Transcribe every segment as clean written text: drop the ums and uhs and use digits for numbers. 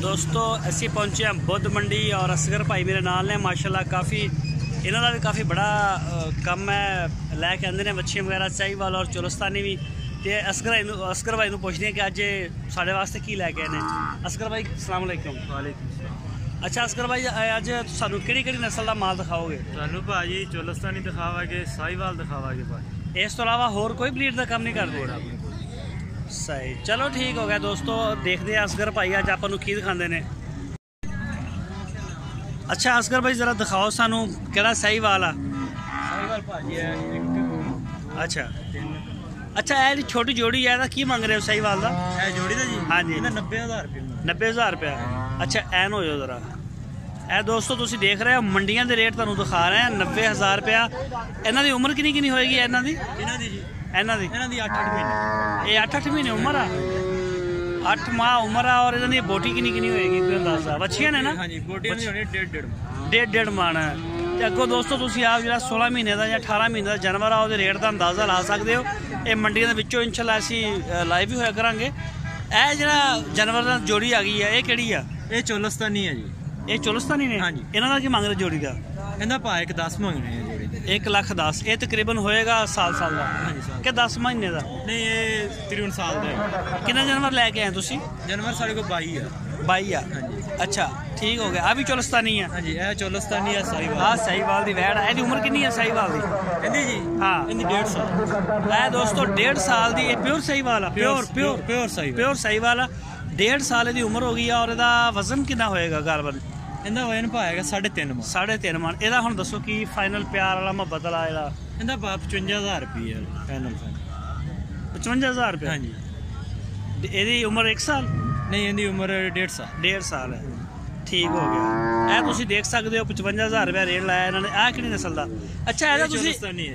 दोस्तों असी पहुंचे हैं बुद्ध मंडी और असगर भाई मेरे नाल ने माशाल्लाह काफ़ी इन्हों का भी काफ़ी बड़ा कम है लैके आते हैं मच्छियां वगैरह साहिवाल और चोलस्तानी भी। तो असगर भाई पूछते हैं कि अज साढ़े वास्ते की लैके आए हैं। असगर भाई अस्सलाम वालेकुम। वालेकुम सलाम। अच्छा असगर भाई अज सानू किहड़ी नस्ल का माल दिखाओगे? सानू भाजी चोलस्तानी दिखावागे, साहिवाल दिखावागे भाई। इस तो अलावा होर कोई ब्रीड का काम नहीं करते? सही, चलो ठीक हो गया दोस्तों। देखते हैं असगर भाई अज आपको की दिखाते हैं। अच्छा असगर भाई जरा दिखाओ सानू केड़ा साहिवाल आ? साहिवाल भाजी है अच्छा अच्छा, ये छोटी जोड़ी है की मंग रहे हो साहिवाल का? जोड़ी दा जी? हाँ जी 90,000 रुपये। 90,000 रुपया। अच्छा ऐन हो जाओ जरा। ए दोस्तों तुम देख रहे हो मंडियां के रेट तुहानू दिखा रहे हैं 90,000 रुपया। इन्हों की उम्र कितनी होएगी? इन्हों की इन्हों की 8-8 महीने। ये 8-8 महीने उम्र आ, 8 माह उम्र आ। और इन्हों की बोटी कितनी होएगी अंदाजा? बच्चियां ने ना? हाँ जी, बोटियां दी होनी 1.5 मन है। तो अगों दोस्तों तुम आप जो 16 महीने का या 18 महीने का जानवर आ वो रेट का अंदाजा ला सकते हो। ये मंडियों के विचों इंशाल्लाह असी लाइव भी होया करांगे। यह जो जानवर का जोड़ी आ गई है ये किहड़ी आ? ये चोलस्तानी है जी। ये चोलस्तानी ने? हाँ जी। इन्हों का की मंग रहे जोड़ी का? इनका भाव 1,10 मंगने हैं जोड़ी दे। 1,10,000। ये तकरीबन होएगा साल का? हाँ जी साल। कि 10 महीने का? नहीं ये 53 साल का है। कितने जानवर लैके आए तुसी? जानवर साढ़े को 22 है। 22 आ? हाँ जी। अच्छा ठीक हो गया। आ भी चोलस्तानी है? हाँ जी यह चोलस्तानी है साहिवाल। हाँ साहिवाल की वैड़ है। उम्र कितनी है साहिवाल की? इनकी जी? हाँ इनकी 1.5 साल। है दोस्तों 1.5 साल की। ये प्योर साहिवाल है? प्योर साहिवाल है। 1.5 साल की उम्र हो गई है। और इसका वजन कितना होएगा गालबन? इनका वजन पाएगा 3.5 मन। 3.5 मन। ਇਹਦਾ ਹੁਣ ਦੱਸੋ ਕੀ ਫਾਈਨਲ ਪਿਆਰ ਵਾਲਾ ਮੁਹੱਬਤ ਵਾਲਾ ਇਹਦਾ? ਇਹਦਾ 55,000 रुपये फाइनल। 55,000 रुपये? हाँ जी। ਇਹਦੀ ਉਮਰ 1 ਸਾਲ? नहीं इनकी उम्र 1.5 साल। 1.5 साल है। ठीक हो गया। ਇਹ ਤੁਸੀਂ ਦੇਖ ਸਕਦੇ ਹੋ 55,000 ਰੁਪਏ ਰੇਟ ਲਾਇਆ ਇਹਨਾਂ ਨੇ। ਆਹ ਕਿਹੜੀ ਨਸਲ ਦਾ? ਅੱਛਾ ਇਹਦਾ ਤੁਸੀਂ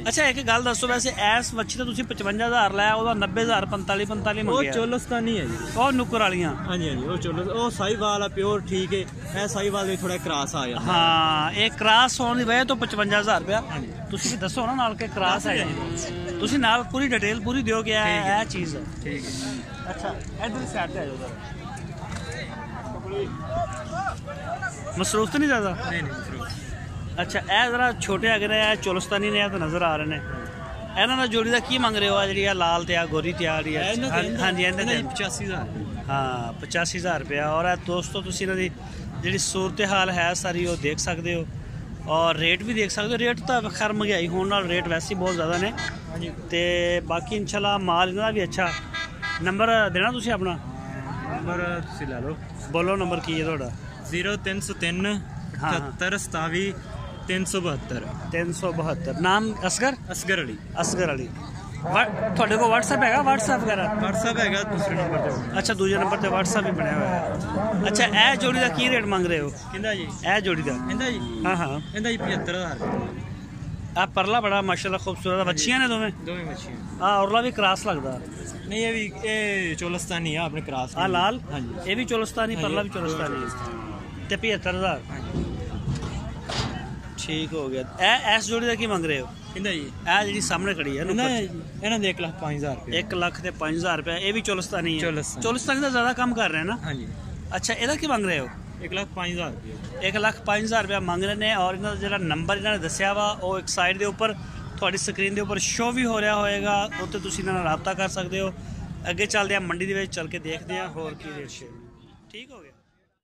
ਅੱਛਾ ਇੱਕ ਗੱਲ ਦੱਸੋ ਵੈਸੇ ਐਸ ਮੱਛੀ ਤਾਂ ਤੁਸੀਂ 55,000 ਲਾਇਆ ਉਹਦਾ 90,000 45 ਮੰਗਿਆ? ਉਹ ਚੋਲਸਤਾਨੀ ਹੈ ਜੀ। ਉਹ ਨੁੱਕਰ ਵਾਲੀਆਂ? ਹਾਂਜੀ ਹਾਂਜੀ ਉਹ ਚੋਲਸ ਉਹ ਸਾਹੀਵਾਲ ਆ ਪਿਓਰ। ਠੀਕ ਹੈ ਇਹ ਸਾਹੀਵਾਲ ਦੇ ਥੋੜਾ ਕ੍ਰਾਸ ਆ ਜਾਂਦਾ। ਹਾਂ ਇਹ ਕ੍ਰਾਸ ਹੋਣ ਦੀ ਵਜ੍ਹਾ ਤੋਂ 55,000 ਰੁਪਇਆ। ਹਾਂਜੀ ਤੁਸੀਂ ਵੀ ਦੱਸੋ ਨਾ ਨਾਲ ਕਿ ਕ੍ਰਾਸ ਹੈ। ਤੁਸੀਂ ਨਾਲ ਪੂਰੀ ਡਿਟੇਲ ਪੂਰੀ ਦਿਓ ਕਿ ਇਹ ਚੀਜ਼ ਹੈ। ਠੀਕ ਹੈ। ਅੱਛਾ ਇਧਰ ਸਾਈਡ ਤੇ ਆ ਜਾਓ। मसरूफ तो नहीं ज़्यादा? नहीं। अच्छा ए जरा छोटे अगर चोलस्तानी ने तो नज़र आ रहे हैं। इन्हों का जोड़ी का की मंग रहे हो? जी लाल त्या गोरी त्या? हाँ जी 85,000। हाँ 85,000 रुपया। और दोस्तों तुम इन्हों की जी सूरत हाल है सारी वो देख सकते हो और रेट भी देख सकते हो। रेट तो खैर महंगाई होने रेट वैसे ही बहुत ज़्यादा ने। तो बाकी इंशाल्लाह माल इन्हों भी अच्छा। नंबर देना तुम अपना? नंबर तुम ला लो। बोलो नंबर की है थोड़ा? 0303 78 27 372। नाम असगर? असगर अली। असगर अली। थोड़े को व्हाट्सएप है? व्हाट्सएप वगैरह? व्हाट्सएप है दूसरे नंबर पर। अच्छा दूसरे नंबर पर व्हाट्सएप भी बनया हुआ है। अच्छा ए जोड़ी का की रेट मांग रहे हो? किंदा जी? ए जोड़ी का? इंदा जी? हाँ हाँ इंदा जी 75,000। आ परला बड़ा माशाल्लाह खूबसूरत बच्चियां ने दोवें मच्छियां। हाँ औरला भी क्रॉस लगता? नहीं ये भी ये चोलस्तानी है अपने क्रॉस। हाँ लाल? हाँ जी ये भी चोलस्तानी परला भी चोलस्तानी। 75,000। ठीक हो गया। ए एस जोड़ी का की मंग रहे हो? किंदा जी? ए जी सामने खड़ी है इन्हों 1,05,000 रुपये। 1,05,000 रुपये। ये भी चोलस्तानी है? चोलस्तानी का ज़्यादा कम कर रहे हैं ना? हाँ जी। अच्छा ਇਹਦਾ ਕੀ ਮੰਗ ਰਹੇ ਹੋ? 1,05,000 रुपये। 1,05,000 रुपया मंग रहे हैं। और इन्होंने जो नंबर इन्होंने दसिया वा वो एक साइड के उपर थोड़ी स्क्रीन के उपर शो भी हो रहा होएगा। उत्ते तुसीं इन्हां नाल राबता कर सकते हो। अगे चलते हैं मंडी के चल के देखते हैं होर की रेट शेयर। ठीक हो गया।